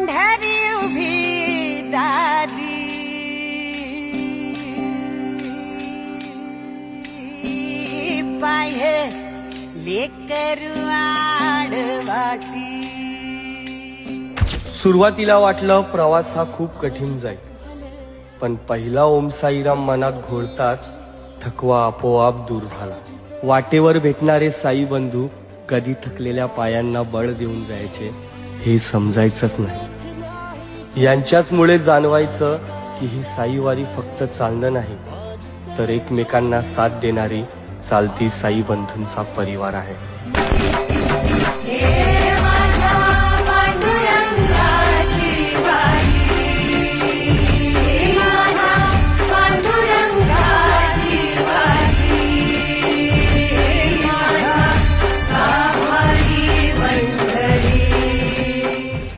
पंढरी उभी दारी पाहे लेकरू आडवाटी. सुरुवातीला वाटलं प्रवास हा खूप कठीण जाईल, पण पहिला ओम साईराम मनात घोळताच थकवा आपोआप दूर झाला. वाटेवर भेटणारे साई बंधू कधी थकलेल्या पायांना बळ देऊन जायचे हे समजायचंच नाही. यांच्याचमुळे जाणवायचं की ही साईवारी फक्त चालणं नाही, तर एकमेकांना साथ देणारी चालती साई बंधूंचा परिवार आहे.